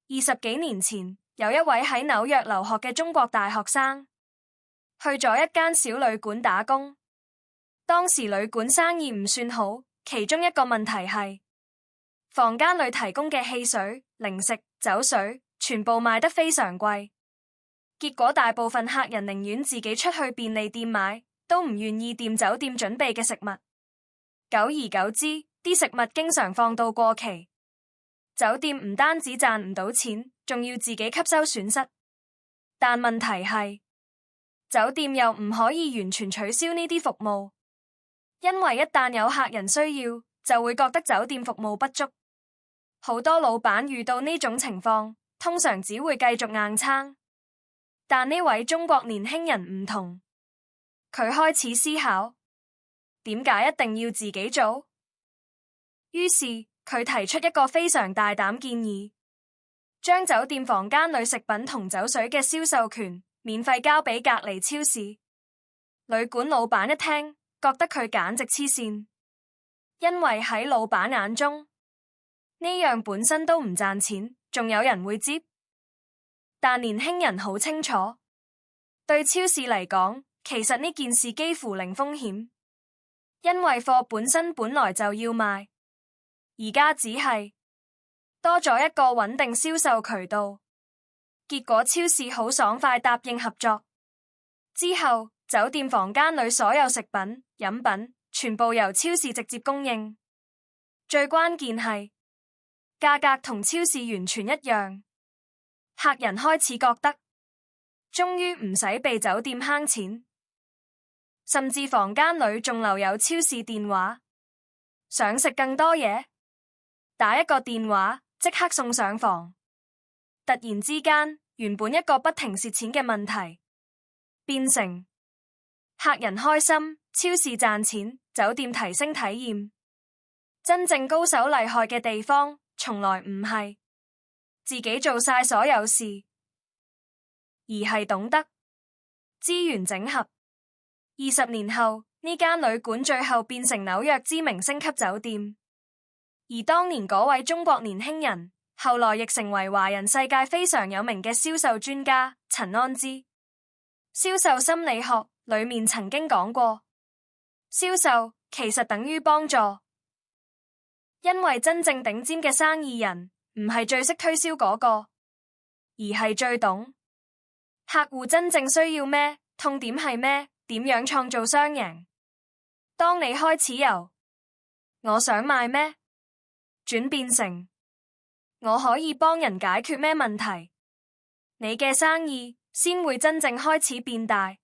20幾年前，有一位喺紐約留學嘅中國大學生，去咗一間小旅館打工。當時旅館生意唔算好，其中一個問題係房間裏提供嘅汽水、零食、酒水全部賣得非常貴，結果大部分客人寧願自己出去便利店買，都唔願意掂酒店準備嘅食物。久而久之，啲食物經常放到過期，酒店唔單止賺唔到錢，仲要自己吸收損失。但問題係，酒店又唔可以完全取消呢啲服務，因為一旦有客人需要，就會覺得酒店服務不足。好多老闆遇到呢種情況，通常只會繼續硬撐。但呢位中國年輕人唔同，佢開始思考，點解一定要自己做？於是佢提出一個非常大膽建議，將酒店房間裏食品同酒水嘅銷售權免費交俾隔離超市。旅館老闆一聽，覺得佢簡直黐線，因為喺老闆眼中，呢樣本身都唔賺錢，仲有人會接。但年輕人好清楚，對超市嚟講，其實呢件事幾乎零風險，因為貨本身本來就要賣，而家只係多咗一個穩定銷售渠道。結果超市好爽快答應合作，之後酒店房間裏所有食品、飲品全部由超市直接供應，最關鍵係價格同超市完全一樣。客人開始覺得終於唔使被酒店坑錢，甚至房間裏仲留有超市電話，想食更多嘢，打一個電話即刻送上房。突然之間，原本一個不停蝕錢嘅問題，變成客人開心，超市賺錢，酒店提升體驗。真正高手厲害嘅地方，從來唔係自己做晒所有事，而係懂得資源整合。20年後，呢間旅館最後變成紐約知名星級酒店，而當年嗰位中國年輕人，後來亦成為華人世界非常有名嘅銷售專家陳安之。銷售心理學裏面曾經講過，銷售其實等於幫助，因為真正頂尖嘅生意人唔係最識推銷嗰個，而係最懂客戶真正需要咩，痛點係咩，點樣創造雙贏。當你開始由我想賣咩轉變成我可以幫人解決咩問題，你嘅生意先會真正開始變大。